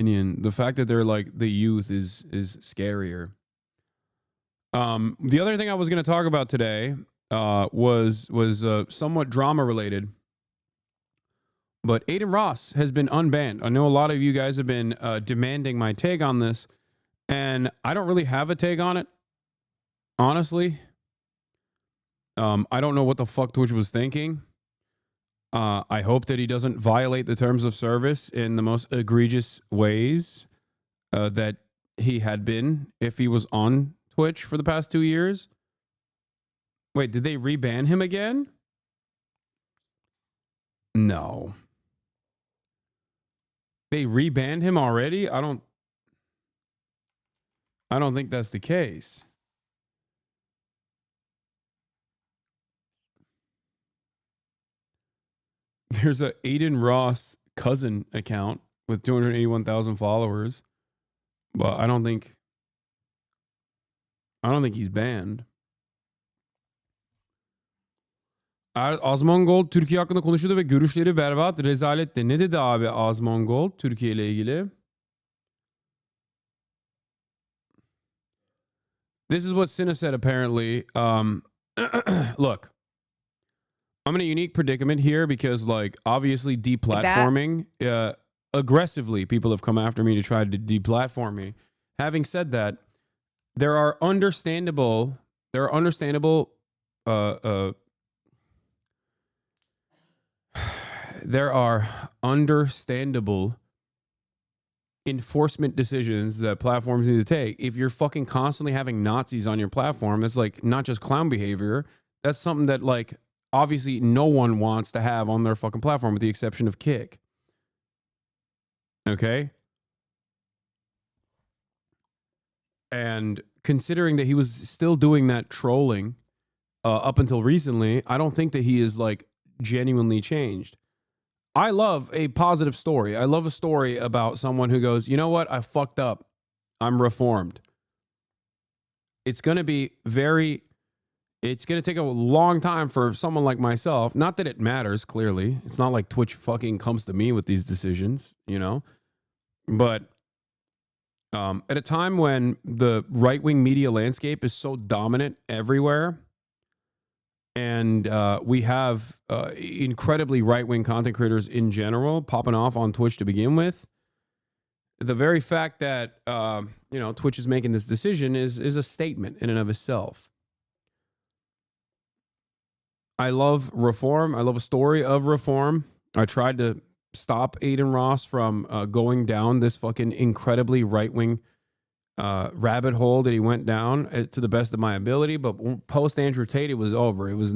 opinion. The fact that they're like the youth is scarier. The other thing I was going to talk about today was somewhat drama related. But Adin Ross has been unbanned. I know a lot of you guys have been demanding my take on this, and I don't really have a take on it, honestly. I don't know what the fuck Twitch was thinking. I hope that he doesn't violate the terms of service in the most egregious ways that he had been if he was on Twitch for the past 2 years. Wait, did they reban him again? No. They rebanned him already? I don't think that's the case. There's a Adin Ross cousin account with 281,000 followers, but I don't think he's banned. Azmongold Türkiye hakkında konuşuyordu ve görüşleri berbat, rezaletti. Ne dedi abi Azmongold Türkiye ile ilgili? This is what Cinna said apparently. Look, I'm in a unique predicament here because, like, obviously deplatforming, aggressively, people have come after me to try to deplatform me. Having said that, there are understandable enforcement decisions that platforms need to take. If you're fucking constantly having Nazis on your platform, that's like not just clown behavior. That's something that, like, obviously no one wants to have on their fucking platform with the exception of Kick. Okay? And considering that he was still doing that trolling up until recently, I don't think that he is, like, genuinely changed. I love a positive story. I love a story about someone who goes, you know what? I fucked up. I'm reformed. It's going to be it's going to take a long time for someone like myself. Not that it matters, clearly. It's not like Twitch fucking comes to me with these decisions, you know? But at a time when the right-wing media landscape is so dominant everywhere, and we have incredibly right-wing content creators in general popping off on Twitch to begin with, the very fact that Twitch is making this decision is a statement in and of itself. I love reform. I love a story of reform. I tried to stop Adin Ross from going down this fucking incredibly right-wing rabbit hole that he went down to the best of my ability. But post Andrew Tate, it was over. It was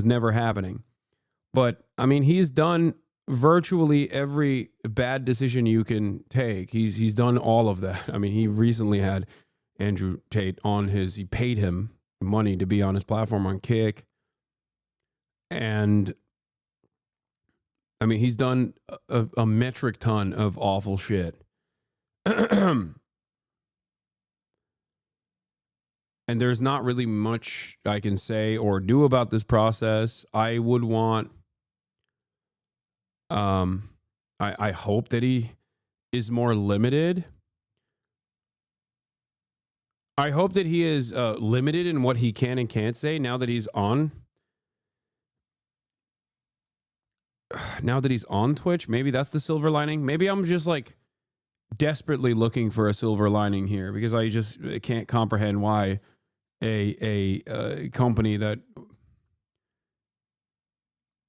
never happening. But I mean, he's done virtually every bad decision you can take. He's done all of that. I mean, he recently had Andrew Tate he paid him money to be on his platform on Kick. And I mean, he's done a metric ton of awful shit. And there's not really much I can say or do about this process. I would want, I hope that he is more limited. I hope that he is limited in what he can and can't say now that he's on. Now that he's on Twitch, maybe that's the silver lining. Maybe I'm just like desperately looking for a silver lining here because I just can't comprehend why a company that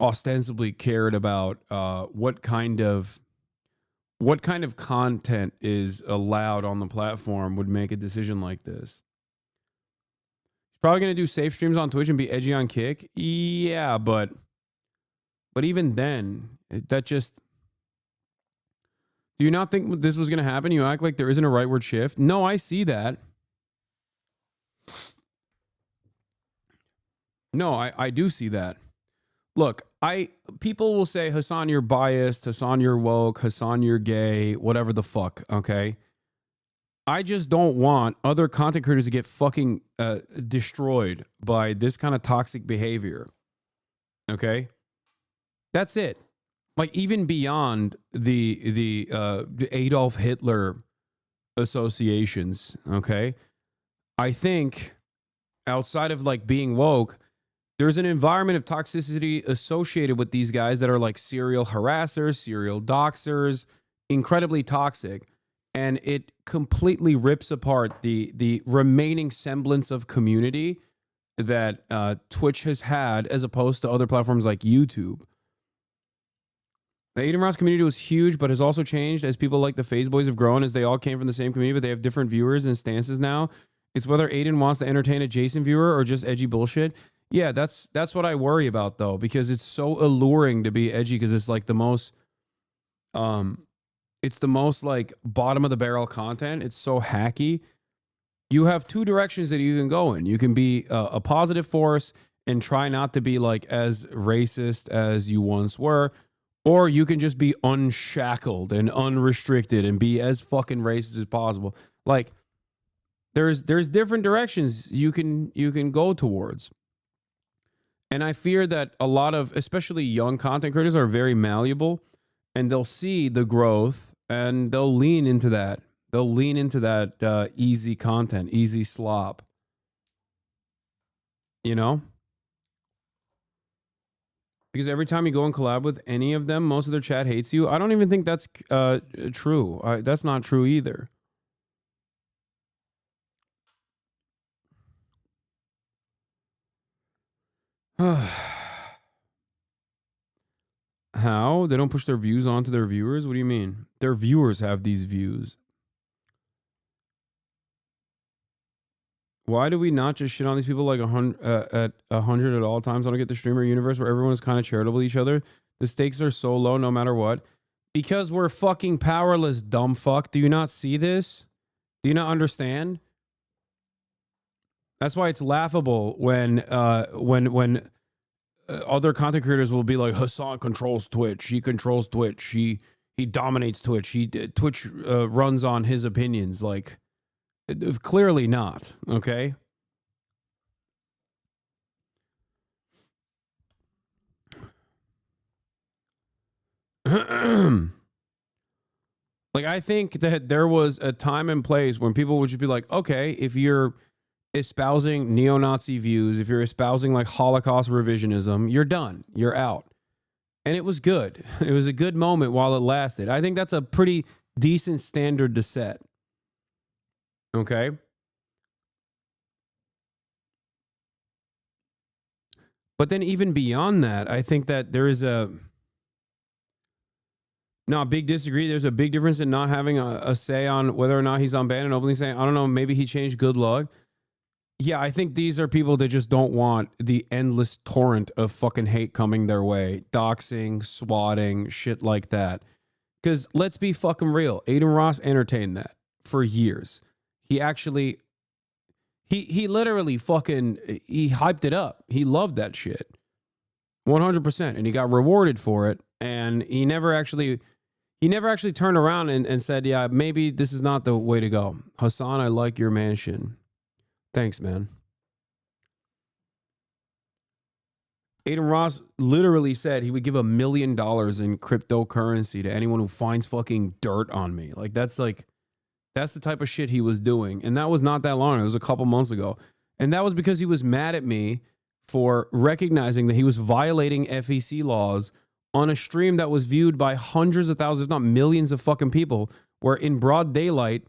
ostensibly cared about what kind of content is allowed on the platform would make a decision like this. He's probably going to do safe streams on Twitch and be edgy on Kick. Yeah, but even then, that just... Do you not think this was going to happen? You act like there isn't a rightward shift. No, I see that. No, I do see that. Look, people will say, Hasan, you're biased. Hasan, you're woke. Hasan, you're gay. Whatever the fuck, okay? I just don't want other content creators to get fucking destroyed by this kind of toxic behavior. Okay? That's it. like even beyond the Adolf Hitler associations, okay? I think outside of like being woke, there's an environment of toxicity associated with these guys that are like serial harassers, serial doxers, incredibly toxic. And it completely rips apart the remaining semblance of community that Twitch has had as opposed to other platforms like YouTube. The Adin Ross community was huge, but has also changed as people like the FaZe Boys have grown, as they all came from the same community, but they have different viewers and stances now. It's whether Adin wants to entertain a Jason viewer or just edgy bullshit. Yeah, that's what I worry about though, because it's so alluring to be edgy because it's like the most like bottom of the barrel content. It's so hacky. You have two directions that you can go in. You can be a positive force and try not to be like as racist as you once were, or you can just be unshackled and unrestricted and be as fucking racist as possible. Like there's different directions you can go towards. And I fear that a lot of, especially young content creators, are very malleable, and they'll see the growth and they'll lean into that. They'll lean into that easy content, easy slop. You know? Because every time you go and collab with any of them, most of their chat hates you. I don't even think that's true. That's not true either. How? They don't push their views onto their viewers? What do you mean? Their viewers have these views. Why do we not just shit on these people like 100 at all times? I don't get the streamer universe where everyone is kind of charitable to each other. The stakes are so low no matter what. Because we're fucking powerless, dumb fuck. Do you not see this? Do you not understand? That's why it's laughable when other content creators will be like, Hasan controls Twitch. He controls Twitch. He dominates Twitch. Twitch runs on his opinions. Like, clearly not. Okay. Like, I think that there was a time and place when people would just be like, okay, if you're espousing neo-Nazi views, if you're espousing like Holocaust revisionism, you're done. You're out. And it was good. It was a good moment while it lasted. I think that's a pretty decent standard to set. Okay. But then even beyond that, I think that there is a big disagree. There's a big difference in not having a say on whether or not he's unbanned and openly saying, I don't know, maybe he changed, good luck. Yeah, I think these are people that just don't want the endless torrent of fucking hate coming their way. Doxing, swatting, shit like that. Because let's be fucking real. Adin Ross entertained that for years. He actually, he literally fucking, he hyped it up. He loved that shit. 100%. And he got rewarded for it. And he never actually turned around and said, yeah, maybe this is not the way to go. Hasan, I like your mansion. Thanks, man. Adin Ross literally said he would give $1 million in cryptocurrency to anyone who finds fucking dirt on me. Like, that's the type of shit he was doing. And that was not that long. It was a couple months ago. And that was because he was mad at me for recognizing that he was violating FEC laws on a stream that was viewed by hundreds of thousands, if not millions of fucking people, where in broad daylight,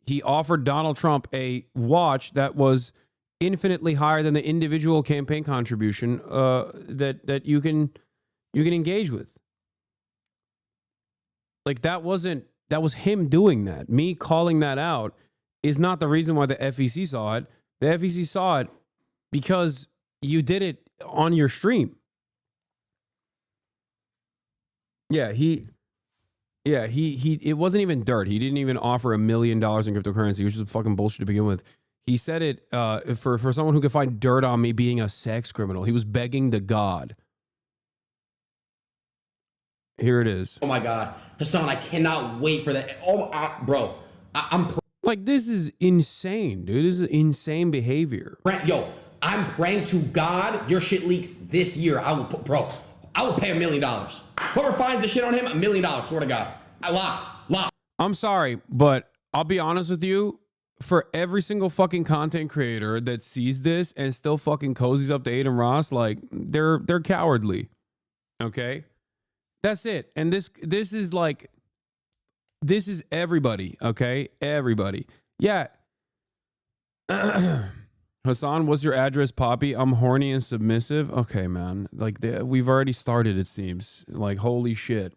he offered Donald Trump a watch that was infinitely higher than the individual campaign contribution that you can engage with. Like, that was him doing that. Me calling that out is not the reason why the FEC saw it. The FEC saw it because you did it on your stream. Yeah, it wasn't even dirt. He didn't even offer $1 million in cryptocurrency, which is fucking bullshit to begin with. He said it for someone who could find dirt on me being a sex criminal. He was begging to God. Here it is. Oh my God, Hasan, I cannot wait for that. Bro, I'm like, this is insane, dude. This is insane behavior. I'm praying to God your shit leaks this year. I will pay $1 million. Whoever finds the shit on him, $1 million. Swear to God. I locked. I'm sorry, but I'll be honest with you. For every single fucking content creator that sees this and still fucking cozies up to Adin Ross, like they're cowardly. Okay, that's it. And this is like, this is everybody. Okay, everybody. Yeah. Hasan, what's your address, Poppy? I'm horny and submissive. Okay, man. Like we've already started. It seems like holy shit.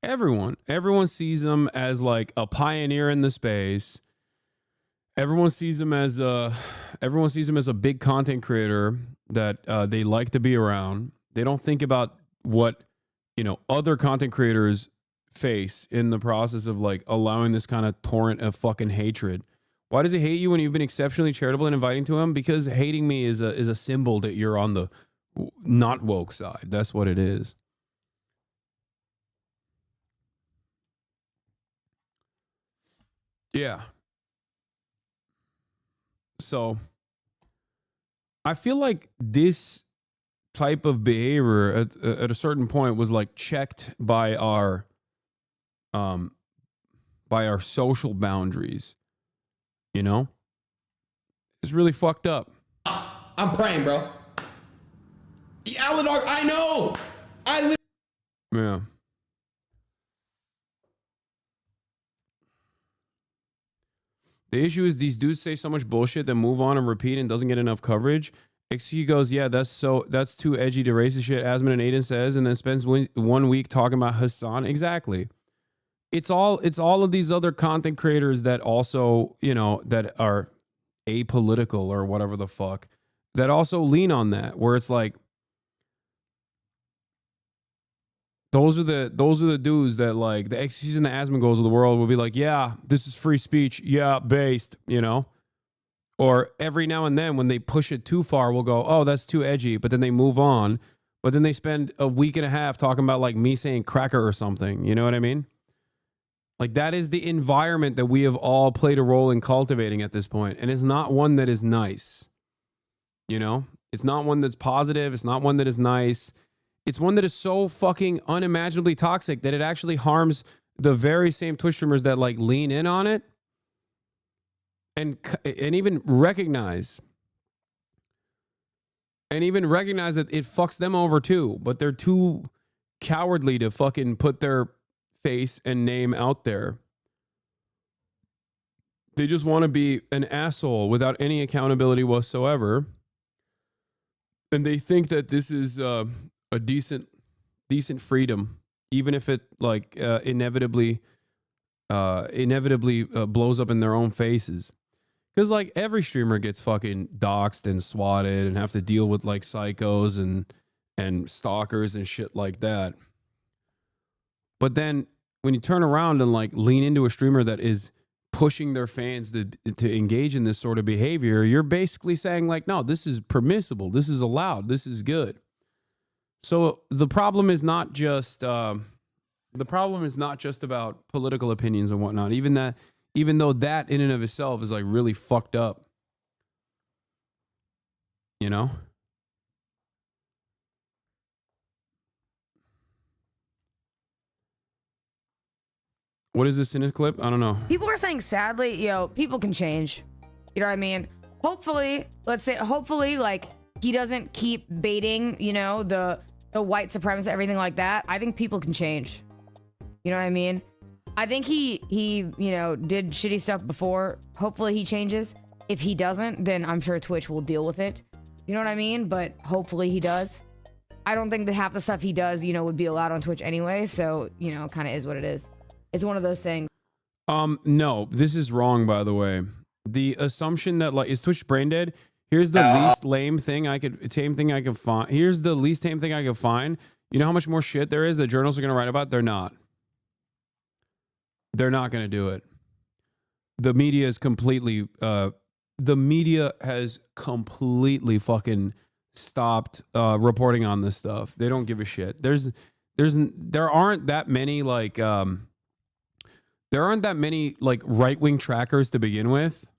Everyone sees him as like a pioneer in the space. Everyone sees him as a big content creator that they like to be around. They don't think about what, other content creators face in the process of like allowing this kind of torrent of fucking hatred. Why does he hate you when you've been exceptionally charitable and inviting to him? Because hating me is a symbol that you're on the not woke side. That's what it is. Yeah. So I feel like this type of behavior at a certain point was like checked by our social boundaries. It's really fucked up. I'm praying, bro. Alan, I know. Yeah. The issue is these dudes say so much bullshit that move on and repeat and doesn't get enough coverage. XQ goes, yeah, that's too edgy to racist shit, Asman and Adin says, and then spends 1 week talking about Hasan. Exactly. It's all of these other content creators that also, that are apolitical or whatever the fuck, that also lean on that, where it's like, those are the dudes that like the XQs and the Asmongols of the world will be like, yeah, this is free speech. Yeah, based, Or every now and then when they push it too far, we'll go, oh, that's too edgy. But then they move on. But then they spend a week and a half talking about like me saying cracker or something. You know what I mean? Like that is the environment that we have all played a role in cultivating at this point. And it's not one that is nice. It's not one that's positive. It's not one that is nice. It's one that is so fucking unimaginably toxic that it actually harms the very same Twitch streamers that like lean in on it and even recognize that it fucks them over too, but they're too cowardly to fucking put their face and name out there. They just want to be an asshole without any accountability whatsoever. And they think that this is a decent freedom, even if it like inevitably blows up in their own faces. Because like every streamer gets fucking doxxed and swatted and have to deal with like psychos and stalkers and shit like that. But then when you turn around and like lean into a streamer that is pushing their fans to engage in this sort of behavior, you're basically saying like, no, this is permissible, this is allowed, this is good. So the problem is not just about political opinions and whatnot. Even though that in and of itself is like really fucked up. What is this in his clip? I don't know. People are saying sadly, people can change. You know what I mean? Hopefully, like he doesn't keep baiting, the white supremacists, everything like that. I think people can change. You know what I mean? I think he did shitty stuff before. Hopefully he changes. If he doesn't, then I'm sure Twitch will deal with it. You know what I mean? But hopefully he does. I don't think that half the stuff he does, would be allowed on Twitch anyway. So, kind of is what it is. It's one of those things. No, this is wrong, by the way. The assumption that like, is Twitch brain dead? Here's the least lame thing I could find. Here's the least tame thing I could find. You know how much more shit there is that journalists are going to write about? They're not. They're not going to do it. The media is completely, fucking stopped reporting on this stuff. They don't give a shit. There aren't that many like, right-wing trackers to begin with.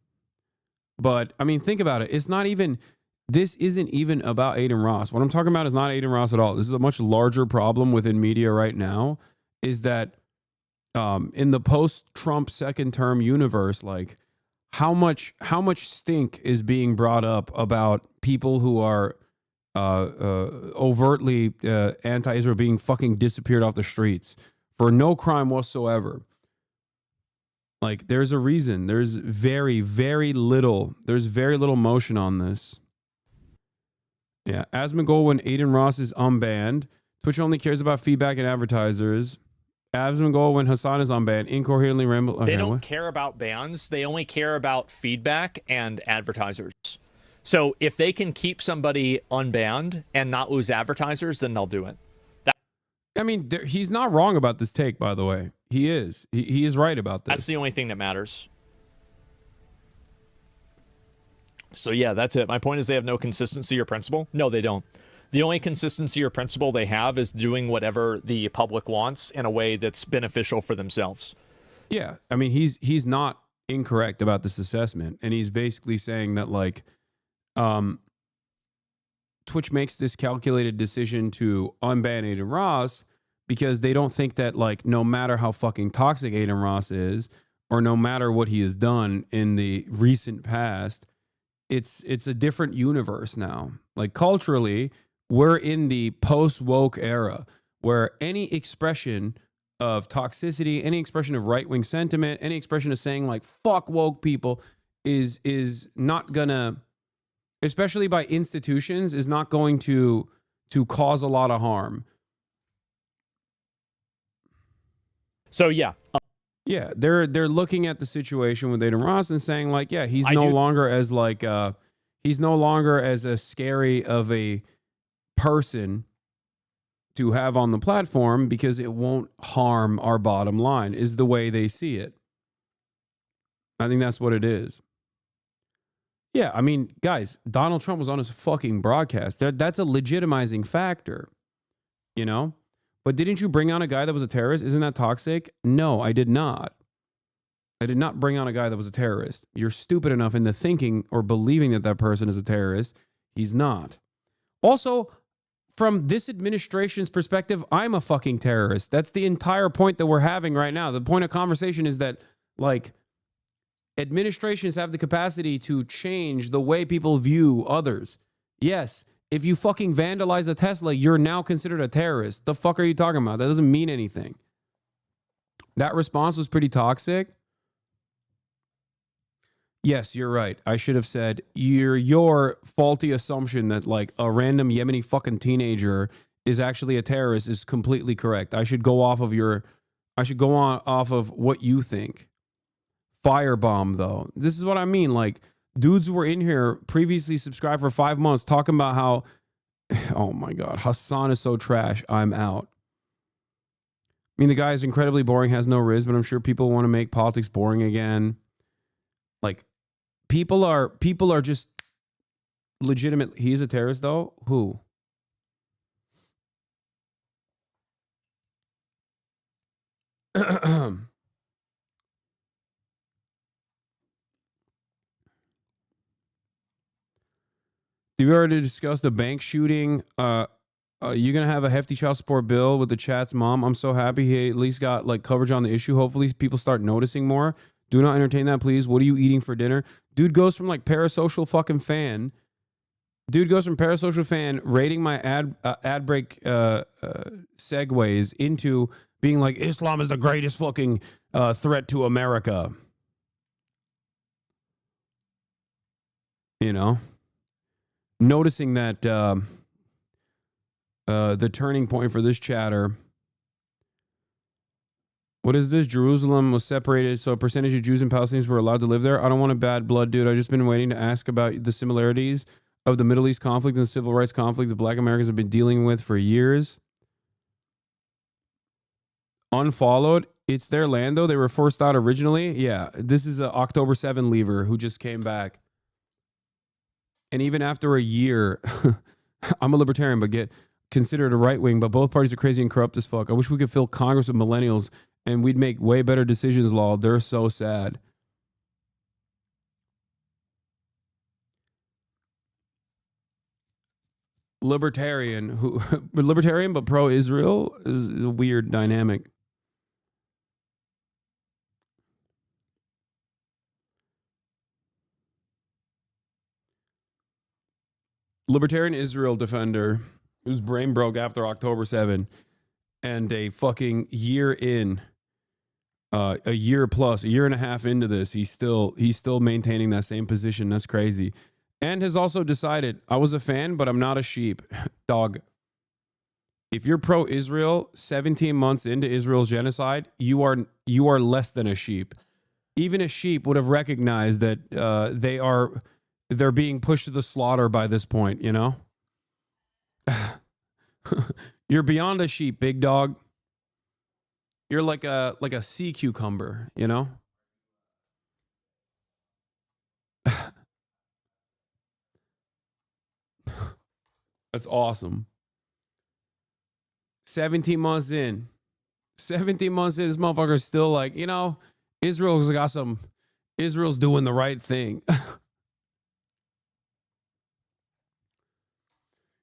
But I mean, think about it. It's not even this isn't even about Adin Ross. What I'm talking about is not Adin Ross at all. This is a much larger problem within media right now, is that in the post-Trump second term universe, like how much stink is being brought up about people who are overtly anti-Israel being fucking disappeared off the streets for no crime whatsoever. Like, there's a reason. There's very, very little motion on this. Yeah, Asmongold, when Adin Ross is unbanned, Twitch only cares about feedback and advertisers. Asmongold, when Hasan is unbanned, incoherently ramble. Okay, They don't what? care about bans. They only care about feedback and advertisers. So if they can keep somebody unbanned and not lose advertisers, then they'll do it. I mean, he's not wrong about this take, by the way. He is. He is right about this. That's the only thing that matters. So yeah, that's it. My point is they have no consistency or principle. No, they don't. The only consistency or principle they have is doing whatever the public wants in a way that's beneficial for themselves. Yeah, I mean, he's not incorrect about this assessment, and he's basically saying that, like, Twitch makes this calculated decision to unban Adin Ross because they don't think that, like, no matter how fucking toxic Adin Ross is, or no matter what he has done in the recent past, it's a different universe now. Like, culturally, we're in the post-woke era where any expression of toxicity, any expression of right-wing sentiment, any expression of saying, like, fuck woke people is not gonna, especially by institutions, is not going to cause a lot of harm. So yeah. Yeah, they're looking at the situation with Adin Ross and saying, like, yeah, he's no longer as a scary of a person to have on the platform because it won't harm our bottom line, is the way they see it. I think that's what it is. Yeah, I mean, guys, Donald Trump was on his fucking broadcast. That's a legitimizing factor, you know? But didn't you bring on a guy that was a terrorist? Isn't that toxic? No, I did not. I did not bring on a guy that was a terrorist. You're stupid enough into thinking or believing that that person is a terrorist. He's not. Also, from this administration's perspective, I'm a fucking terrorist. That's the entire point that we're having right now. The point of conversation is that, like, administrations have the capacity to change the way people view others. Yes, if you fucking vandalize a Tesla, you're now considered a terrorist. The fuck are you talking about? That doesn't mean anything. That response was pretty toxic. Yes, you're right. I should have said your faulty assumption that, like, a random Yemeni fucking teenager is actually a terrorist is completely correct. I should go off of off of what you think. Firebomb, though. This is what I mean. Like, dudes were in here previously subscribed for 5 months talking about how, oh my God, Hasan is so trash. I'm out. I mean, the guy is incredibly boring, has no riz, but I'm sure people want to make politics boring again. Like, people are just legitimate. He is a terrorist, though. Who? Have you already discussed the bank shooting? You're gonna have a hefty child support bill with the chat's mom. I'm so happy he at least got, like, coverage on the issue. Hopefully people start noticing more. Do not entertain that, please. What are you eating for dinner? Dude goes from, like, parasocial fucking fan. Dude goes from parasocial fan rating my ad break segues into being like, Islam is the greatest fucking threat to America. You know? Noticing that the turning point for this chatter. What is this? Jerusalem was separated, so a percentage of Jews and Palestinians were allowed to live there. I don't want a bad blood, dude. I've just been waiting to ask about the similarities of the Middle East conflict and the civil rights conflict that Black Americans have been dealing with for years. Unfollowed. It's their land, though. They were forced out originally. Yeah, this is an October 7 leaver who just came back. And even after a year, I'm a libertarian, but get considered a right wing, but both parties are crazy and corrupt as fuck. I wish we could fill Congress with millennials and we'd make way better decisions, lol. They're so sad. libertarian who libertarian but pro-Israel is a weird dynamic. Libertarian Israel defender whose brain broke after October 7 and a fucking year in, a year plus, a year and a half into this, he's still maintaining that same position. That's crazy. And has also decided, I was a fan, but I'm not a sheep. Dog, if you're pro-Israel 17 months into Israel's genocide, you are less than a sheep. Even a sheep would have recognized that they're being pushed to the slaughter by this point, you know? You're beyond a sheep, big dog. You're like a sea cucumber, you know? That's awesome. 17 months in. 17 months in, this motherfucker's still like, you know, Israel's doing the right thing.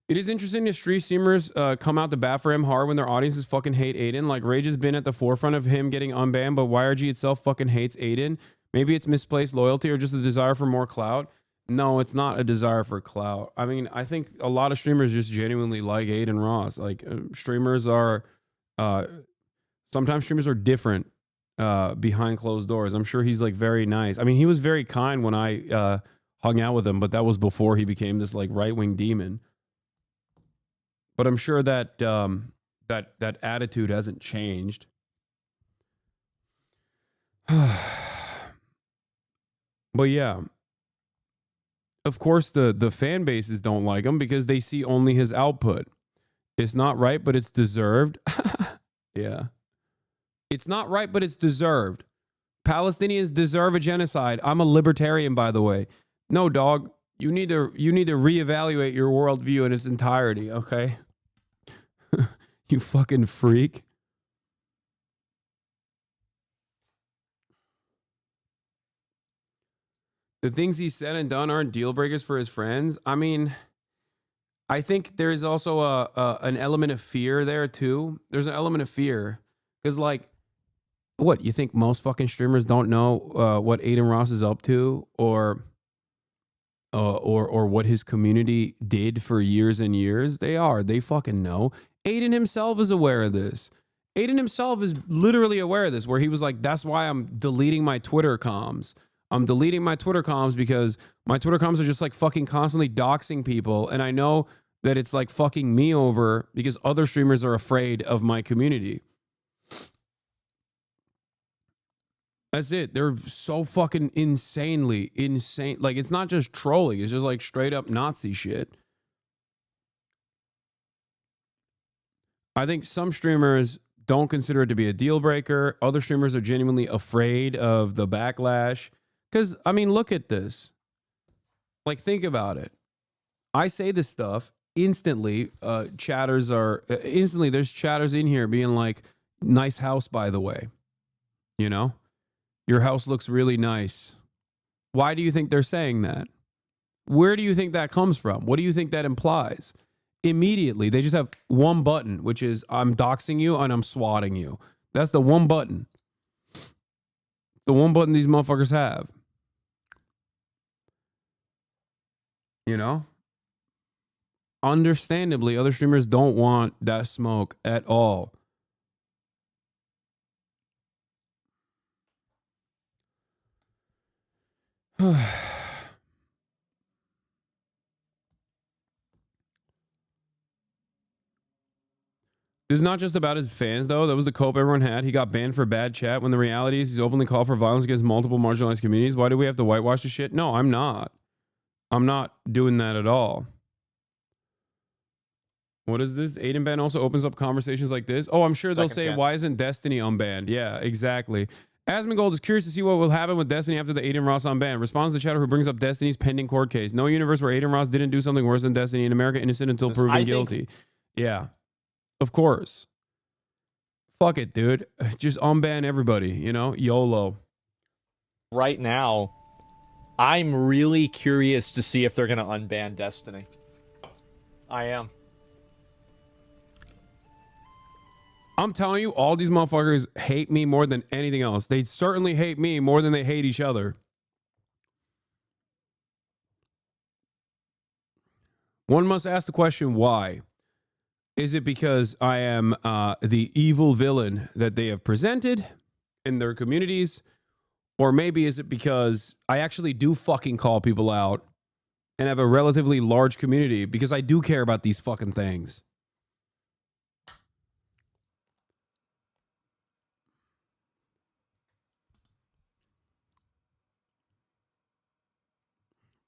It is interesting that street streamers come out to bat for him hard when their audiences fucking hate Adin. Like, Rage has been at the forefront of him getting unbanned, but YRG itself fucking hates Adin. Maybe it's misplaced loyalty or just a desire for more clout. No, it's not a desire for clout. I mean, I think a lot of streamers just genuinely like Adin Ross. Like, streamers are, sometimes streamers are different behind closed doors. I'm sure he's like very nice. I mean, he was very kind when I hung out with him, but that was before he became this like right-wing demon. But I'm sure that that attitude hasn't changed. But yeah, of course the fan bases don't like him because they see only his output. It's not right, but it's deserved. Yeah, it's not right, but it's deserved. Palestinians deserve a genocide. I'm a libertarian, by the way. No, dog, you need to reevaluate your worldview in its entirety. Okay. You fucking freak. The things he said and done aren't deal breakers for his friends. I mean, I think there's also an element of fear there too. There's an element of fear because, like, what, you think most fucking streamers don't know what Adin Ross is up to, or what his community did for years and years? They fucking know. Adin himself is aware of this. Adin himself is literally aware of this, where he was like, that's why I'm deleting my Twitter comms. I'm deleting my Twitter comms because my Twitter comms are just like fucking constantly doxing people. And I know that it's like fucking me over because other streamers are afraid of my community. That's it. They're so fucking insanely insane. Like, it's not just trolling. It's just like straight up Nazi shit. I think some streamers don't consider it to be a deal breaker. Other streamers are genuinely afraid of the backlash. Because, I mean, look at this. Like, think about it. I say this stuff. Instantly, there's chatters in here being like, nice house, by the way. You know? Your house looks really nice. Why do you think they're saying that? Where do you think that comes from? What do you think that implies? Immediately, they just have one button, which is I'm doxing you and I'm swatting you. That's the one button. The one button these motherfuckers have. You know? Understandably, other streamers don't want that smoke at all. This is not just about his fans, though. That was the cope everyone had. He got banned for bad chat when the reality is he's openly called for violence against multiple marginalized communities. Why do we have to whitewash this shit? No, I'm not. I'm not doing that at all. What is this? Adin ban also opens up conversations like this. Oh, I'm sure they'll say, why isn't Destiny unbanned? Yeah, exactly. Asmongold is curious to see what will happen with Destiny after the Adin Ross unban. Responds to chatter who brings up Destiny's pending court case. No universe where Adin Ross didn't do something worse than Destiny. In America, innocent until proven guilty. Yeah. Of course. Fuck it, dude. Just unban everybody, you know? YOLO. Right now, I'm really curious to see if they're going to unban Destiny. I am. I'm telling you, all these motherfuckers hate me more than anything else. They certainly hate me more than they hate each other. One must ask the question, why? Is it because I am the evil villain that they have presented in their communities? Or maybe is it because I actually do fucking call people out and have a relatively large community because I do care about these fucking things?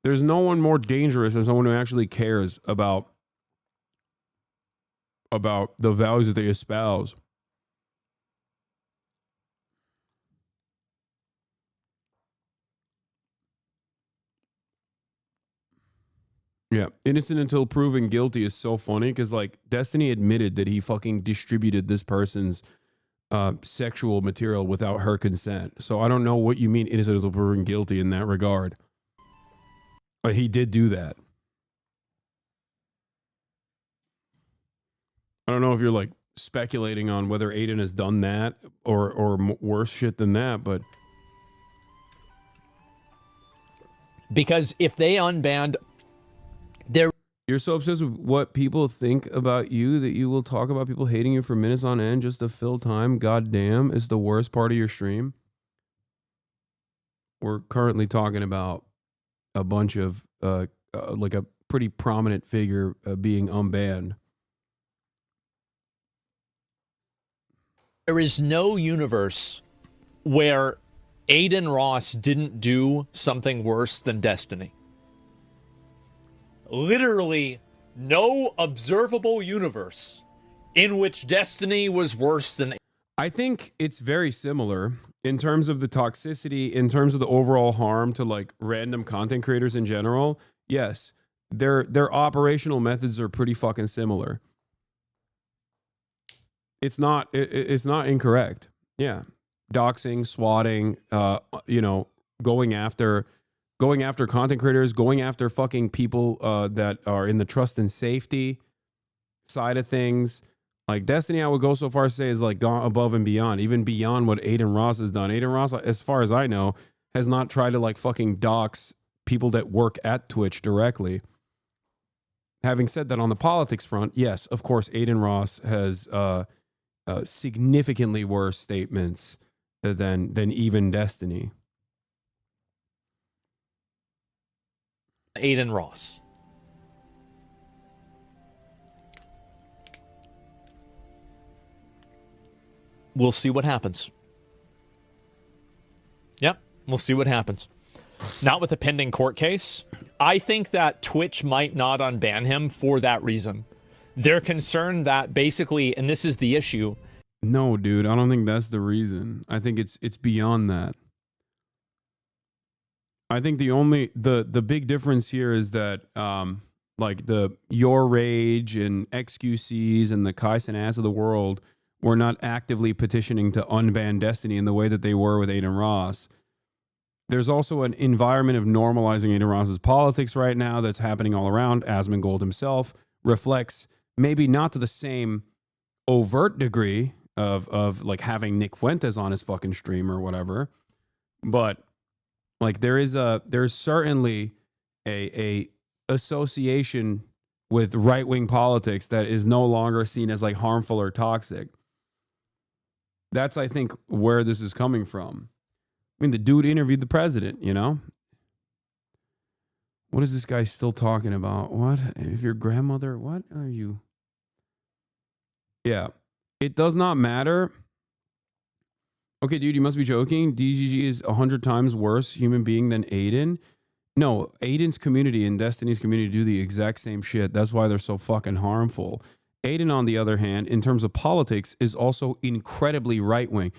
There's no one more dangerous than someone who actually cares about the values that they espouse. Yeah, innocent until proven guilty is so funny because like Destiny admitted that he fucking distributed this person's sexual material without her consent. So I don't know what you mean innocent until proven guilty in that regard. But he did do that. I don't know if you're like speculating on whether Adin has done that or worse shit than that, but Because if they unbanned their... You're so obsessed with what people think about you that you will talk about people hating you for minutes on end just to fill time. God damn, is the worst part of your stream. We're currently talking about a bunch of like a pretty prominent figure being unbanned. There is no universe where Adin Ross didn't do something worse than Destiny. Literally no observable universe in which Destiny was worse than... I think it's very similar in terms of the toxicity, in terms of the overall harm to like random content creators in general. Yes, their operational methods are pretty fucking similar. It's not incorrect. Yeah, doxing, swatting, going after content creators, going after fucking people that are in the trust and safety side of things. Like Destiny, I would go so far as to say is like gone above and beyond, even beyond what Adin Ross has done. Adin Ross, as far as I know, has not tried to like fucking dox people that work at Twitch directly. Having said that, on the politics front, yes, of course, Adin Ross has significantly worse statements than even Destiny. Adin Ross. We'll see what happens. Yep, we'll see what happens. Not with a pending court case. I think that Twitch might not unban him for that reason. They're concerned that basically, and this is the issue. No, dude, I don't think that's the reason. I think it's beyond that. I think the big difference here is that like the Your Rage and XQCs and the Kaisen ass of the world were not actively petitioning to unban Destiny in the way that they were with Adin Ross. There's also an environment of normalizing Adin Ross's politics right now that's happening all around. Asmongold himself reflects maybe not to the same overt degree of like having Nick Fuentes on his fucking stream or whatever, but like there's certainly a association with right-wing politics that is no longer seen as like harmful or toxic. That's, I think, where this is coming from. I mean, the dude interviewed the president, you know? What is this guy still talking about? What? If your grandmother, what are you? Yeah. It does not matter. Okay, dude, you must be joking. DGG is 100 times worse human being than Adin. No, Adin's community and Destiny's community do the exact same shit. That's why they're so fucking harmful. Adin, on the other hand, in terms of politics, is also incredibly right-wing.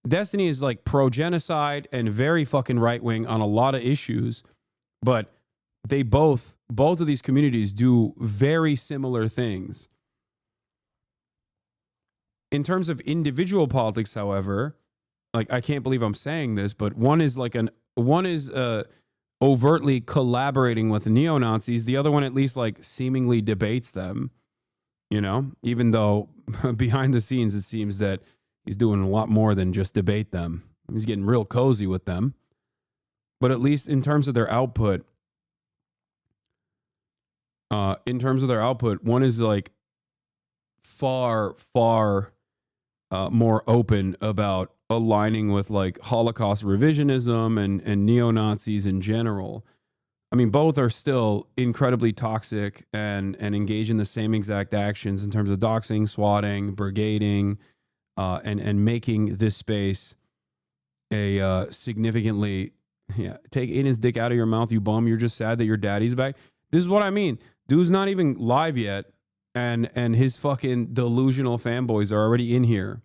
Destiny is like pro-genocide and very fucking right-wing on a lot of issues, but they both of these communities do very similar things. In terms of individual politics, however, like I can't believe I'm saying this, but one is overtly collaborating with neo-Nazis. The other one at least like seemingly debates them, you know, even though behind the scenes it seems that he's doing a lot more than just debate them. He's getting real cozy with them. But at least in terms of their output, one is like far more open about aligning with like Holocaust revisionism and neo-Nazis in general. I mean, both are still incredibly toxic and engage in the same exact actions in terms of doxing, swatting, brigading, and making this space a significantly, take in his dick out of your mouth, you bum. You're just sad that your daddy's back. This is what I mean. Dude's not even live yet, and his fucking delusional fanboys are already in here.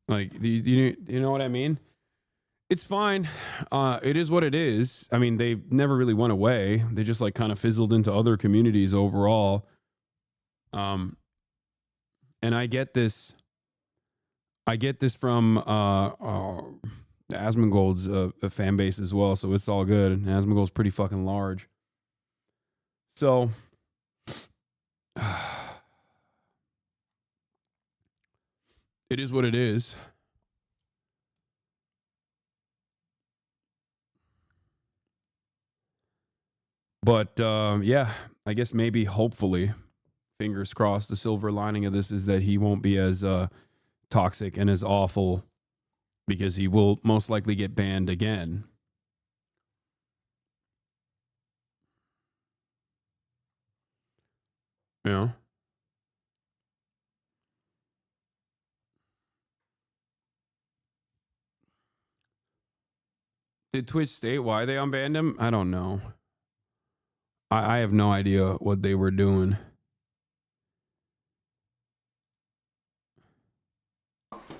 Like, do you know what I mean? It's fine. It is what it is. I mean, they never really went away. They just like kind of fizzled into other communities overall. And I get this. I get this from Asmongold's fan base as well, so it's all good. Asmongold's pretty fucking large. So, it is what it is. But yeah, I guess maybe, hopefully, fingers crossed, the silver lining of this is that he won't be as toxic and as awful, because he will most likely get banned again. You know? Did Twitch state why they unbanned him? I don't know. I have no idea what they were doing.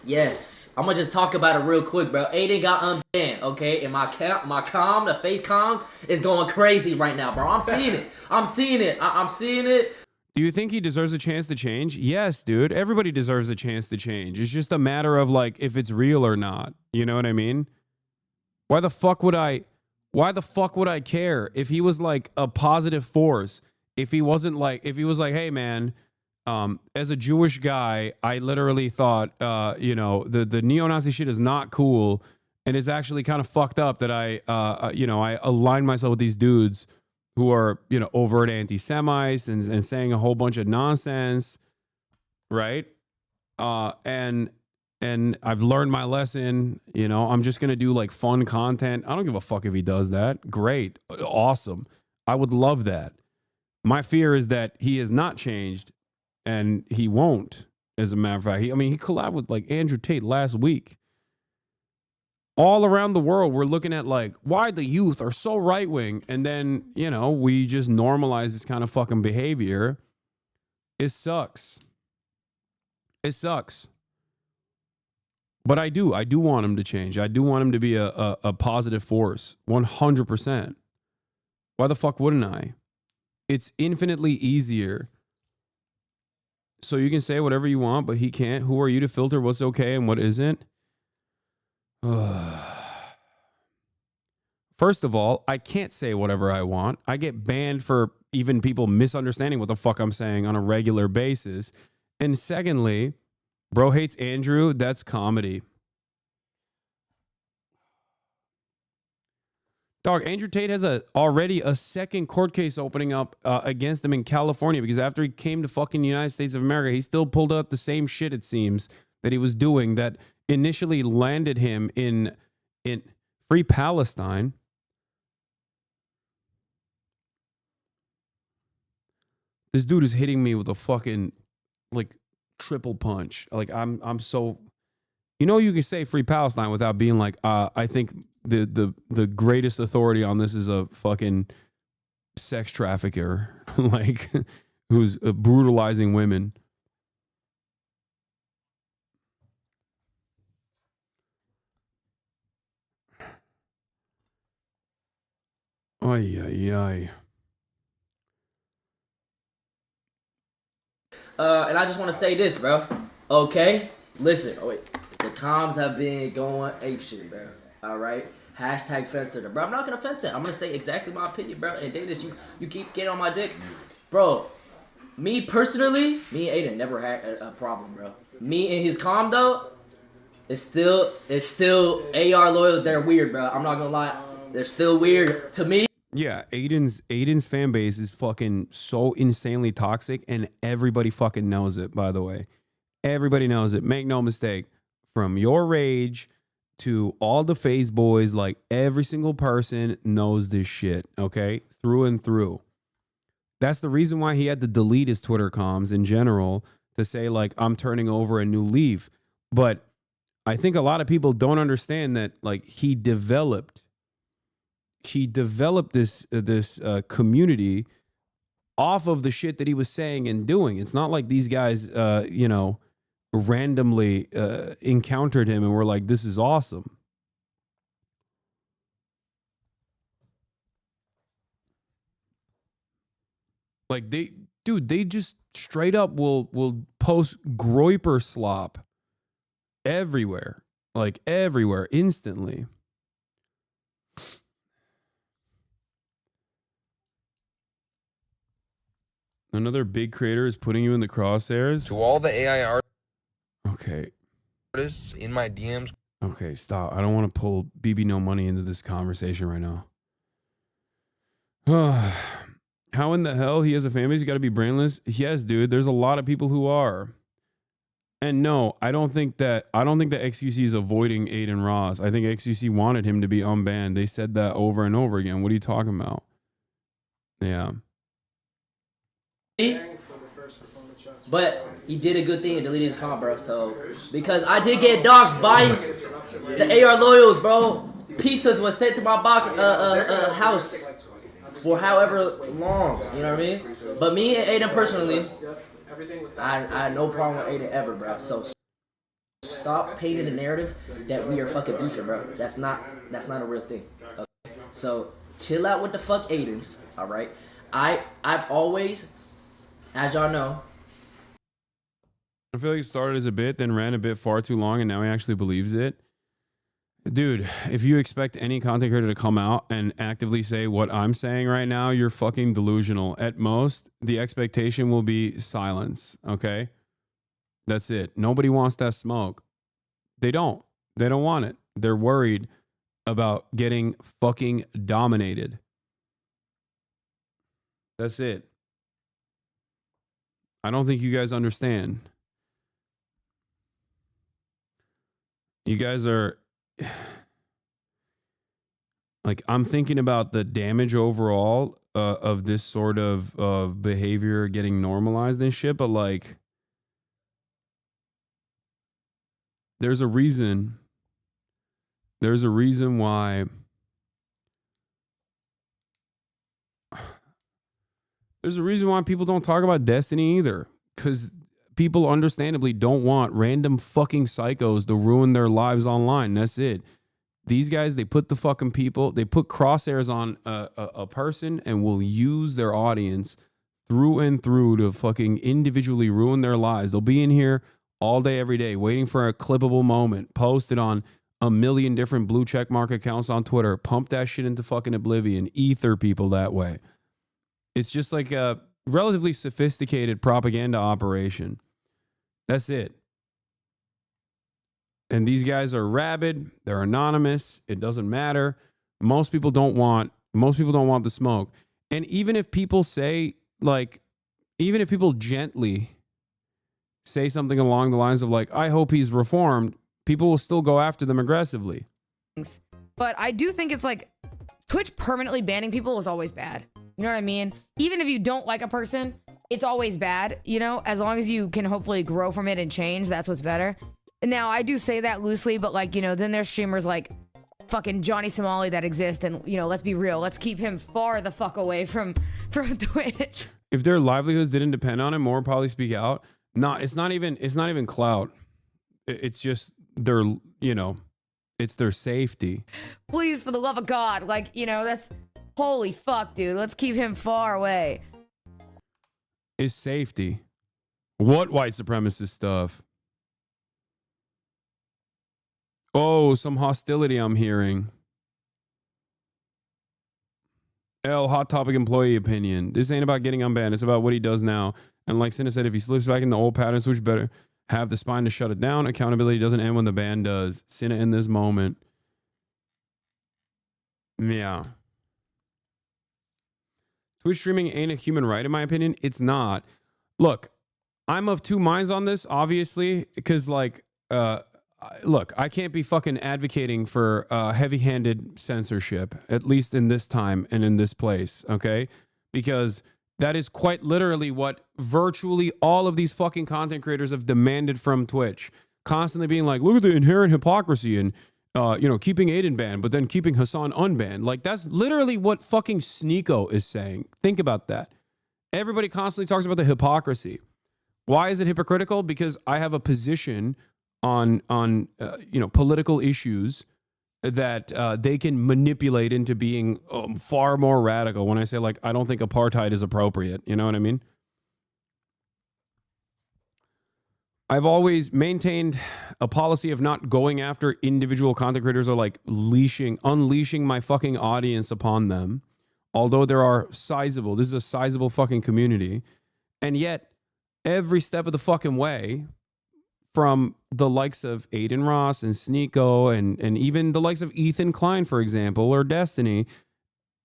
Yes, I'm gonna just talk about it real quick, bro. Adin got unbanned, okay? And my the face comms is going crazy right now, bro. I'm seeing it. I'm seeing it. I'm seeing it. Do you think he deserves a chance to change? Yes, dude. Everybody deserves a chance to change. It's just a matter of like if it's real or not. You know what I mean? Why the fuck would I care if he was like a positive force? If he was like, hey man, as a Jewish guy, I literally thought, the neo-Nazi shit is not cool, and it's actually kind of fucked up that I align myself with these dudes who are, overt anti-Semites and saying a whole bunch of nonsense, right? And I've learned my lesson. I'm just gonna do like fun content. I don't give a fuck if he does that. Great, awesome. I would love that. My fear is that he has not changed. And he won't, as a matter of fact. He collabed with like Andrew Tate last week. All around the world, we're looking at like why the youth are so right wing, and then we just normalize this kind of fucking behavior. It sucks. It sucks. But I do want him to change. I do want him to be a positive force, 100%. Why the fuck wouldn't I? It's infinitely easier. So you can say whatever you want, but he can't. Who are you to filter what's okay and what isn't? First of all, I can't say whatever I want. I get banned for even people misunderstanding what the fuck I'm saying on a regular basis. And secondly, bro hates Andrew. That's comedy. Dog, Andrew Tate has already a second court case opening up against him in California, because after he came to fucking United States of America, he still pulled up the same shit, it seems, that he was doing that initially landed him in Free Palestine. This dude is hitting me with a fucking like triple punch. Like I'm so, you can say Free Palestine without being like, I think the greatest authority on this is a fucking sex trafficker, like who's brutalizing women. Ay, ay, ay. And I just want to say this, bro. Okay, listen. Oh wait, the comms have been going apeshit, bro. All right. Hashtag fence sitter, bro. I'm not gonna fence it. I'm gonna say exactly my opinion, bro. And Davis, you keep getting on my dick, bro. Me personally, me and Adin never had a problem, bro. Me and his calm though, it's still AR loyals. They're weird, bro. I'm not gonna lie, they're still weird to me. Yeah, Aiden's fan base is fucking so insanely toxic, and everybody fucking knows it, by the way. Everybody knows it. Make no mistake. From your rage to all the phase boys, like every single person knows this shit, okay? Through and through. That's the reason why he had to delete his Twitter comms in general to say, like, I'm turning over a new leaf. But I think a lot of people don't understand that, like, he developed this community off of the shit that he was saying and doing. It's not like these guys, randomly encountered him and were like, this is awesome. Like they just straight up will post Groiper slop everywhere, like everywhere, instantly. Another big creator is putting you in the crosshairs. To all the AI Okay. artists in my DMs. Okay, stop. I don't want to pull BB No Money into this conversation right now. How in the hell he has a fan base? You got to be brainless. Yes, dude. There's a lot of people who are. And no, I don't think that XQC is avoiding Adin Ross. I think XQC wanted him to be unbanned. They said that over and over again. What are you talking about? Yeah. But he did a good thing and deleted his comment, bro. So because I did get doxxed by the AR loyals, bro. Pizzas was sent to my house for however long. You know what I mean? But me and Adin personally, I had no problem with Adin ever, bro. So stop painting the narrative that we are fucking beefing, bro. That's not a real thing. Okay? So chill out with the fuck Adins, all right? I've always, as y'all know, I feel like it started as a bit, then ran a bit far too long, and now he actually believes it. Dude, if you expect any content creator to come out and actively say what I'm saying right now, you're fucking delusional. At most, the expectation will be silence, okay? That's it. Nobody wants that smoke. They don't. They don't want it. They're worried about getting fucking dominated. That's it. I don't think you guys understand. You guys are like, I'm thinking about the damage overall of this sort of behavior getting normalized and shit, but like, there's a reason why people don't talk about Destiny either, because people understandably don't want random fucking psychos to ruin their lives online. That's it. These guys, they put the fucking people, they put crosshairs on a person and will use their audience through and through to fucking individually ruin their lives. They'll be in here all day, every day, waiting for a clippable moment, posted on a million different blue check mark accounts on Twitter, pump that shit into fucking oblivion, ether people that way. It's just like a relatively sophisticated propaganda operation. That's it. And these guys are rabid. They're anonymous. It doesn't matter. Most people don't want the smoke. And even if people say, like, even if people gently say something along the lines of like, I hope he's reformed, people will still go after them aggressively. But I do think it's like Twitch permanently banning people is always bad. You know what I mean? Even if you don't like a person, it's always bad, you know? As long as you can hopefully grow from it and change, that's what's better. Now, I do say that loosely, but like, you know, then there's streamers like fucking Johnny Somali that exist, and, you know, let's be real. Let's keep him far the fuck away from Twitch. If their livelihoods didn't depend on it, more would probably speak out. No, it's not even clout. It's just their, you know, it's their safety. Please, for the love of God, like, you know, that's holy fuck, dude. Let's keep him far away. It's safety. What white supremacist stuff? Oh, some hostility I'm hearing. L, hot topic employee opinion. This ain't about getting unbanned. It's about what he does now. And like Cinna said, if he slips back in the old patterns, which better have the spine to shut it down. Accountability doesn't end when the ban does. Cinna in this moment. Yeah. Twitch streaming ain't a human right, in my opinion. It's not. Look, I'm of two minds on this, obviously, because like, look, I can't be fucking advocating for heavy-handed censorship, at least in this time and in this place, okay? Because that is quite literally what virtually all of these fucking content creators have demanded from Twitch. Constantly being like, look at the inherent hypocrisy and, keeping Adin banned, but then keeping Hasan unbanned. Like, that's literally what fucking Sneeko is saying. Think about that. Everybody constantly talks about the hypocrisy. Why is it hypocritical? Because I have a position on political issues that they can manipulate into being far more radical. When I say, like, I don't think apartheid is appropriate, you know what I mean? I've always maintained a policy of not going after individual content creators or like unleashing my fucking audience upon them. Although this is a sizable fucking community. And yet, every step of the fucking way, from the likes of Aiden Ross and Sneeko and even the likes of Ethan Klein, for example, or Destiny,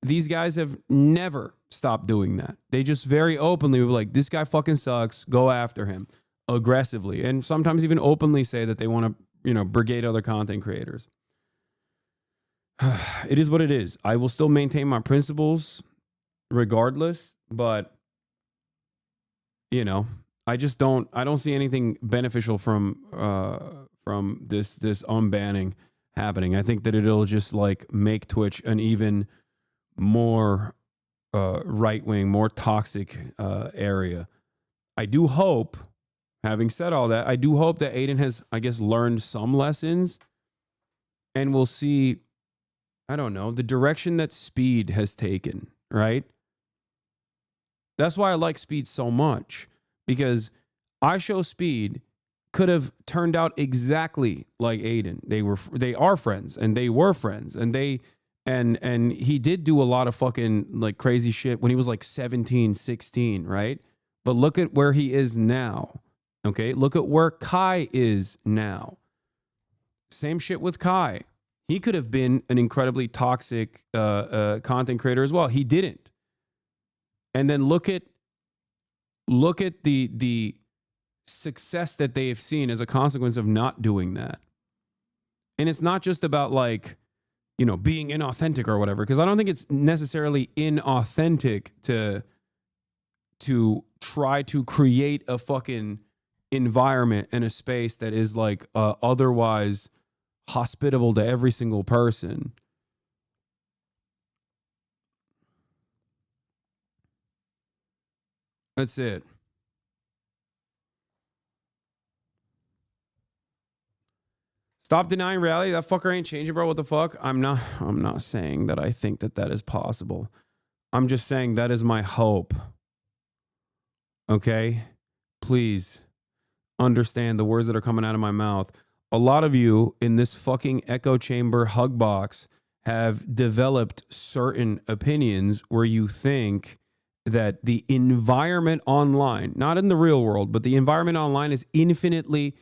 these guys have never stopped doing that. They just very openly were like, this guy fucking sucks, go after him aggressively. And sometimes even openly say that they want to, brigade other content creators. It is what it is. I will still maintain my principles regardless, but I don't see anything beneficial from this unbanning happening. I think that it'll just like make Twitch an even more right-wing, more toxic area. I do hope, having said all that, I do hope that Adin has, I guess, learned some lessons and we'll see, I don't know, the direction that Speed has taken, right? That's why I like Speed so much, because I Show Speed could have turned out exactly like Adin. They are friends, and they were friends, and and he did do a lot of fucking like crazy shit when he was like 17, 16, right? But look at where he is now. Okay? Look at where Kai is now. Same shit with Kai. He could have been an incredibly toxic content creator as well. He didn't. And then look at the success that they have seen as a consequence of not doing that. And it's not just about like, being inauthentic or whatever, because I don't think it's necessarily inauthentic to try to create a fucking environment and a space that is like otherwise hospitable to every single person. That's it. Stop denying reality. That fucker ain't changing, bro. What the fuck? I'm not saying that I think that is possible. I'm just saying that is my hope. Okay? Please understand the words that are coming out of my mouth. A lot of you in this fucking echo chamber hug box have developed certain opinions where you think that the environment online, not in the real world, but the environment online is infinitely,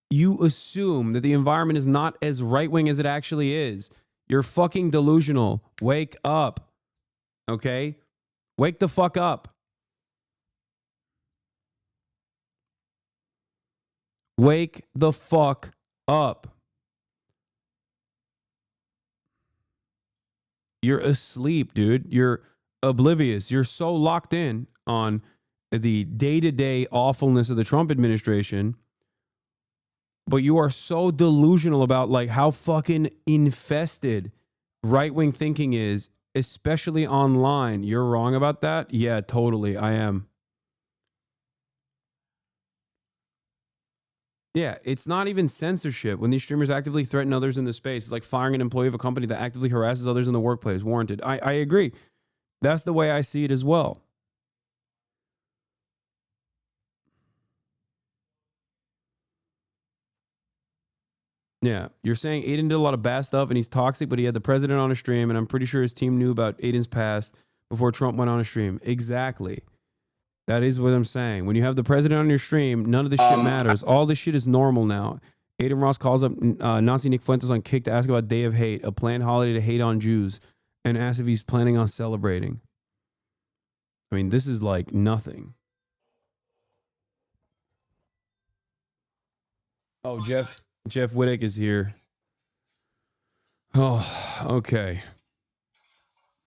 you assume that the environment is not as right-wing as it actually is. You're fucking delusional. Wake up. Okay? Wake the fuck up. Wake the fuck up. You're asleep, dude. You're oblivious. You're so locked in on the day-to-day awfulness of the Trump administration, but you are so delusional about like how fucking infested right-wing thinking is, especially online. You're wrong about that? Yeah, totally. I am. Yeah, it's not even censorship when these streamers actively threaten others in the space. It's like firing an employee of a company that actively harasses others in the workplace. Warranted. I agree. That's the way I see it as well. Yeah, you're saying Adin did a lot of bad stuff and he's toxic, but he had the president on a stream, and I'm pretty sure his team knew about Adin's past before Trump went on a stream. Exactly. That is what I'm saying. When you have the president on your stream, none of this shit matters. All this shit is normal now. Adin Ross calls up Nazi Nick Fuentes on Kick to ask about Day of Hate, a planned holiday to hate on Jews, and asks if he's planning on celebrating. I mean, this is like nothing. Oh, Jeff Wittick is here. Oh, okay.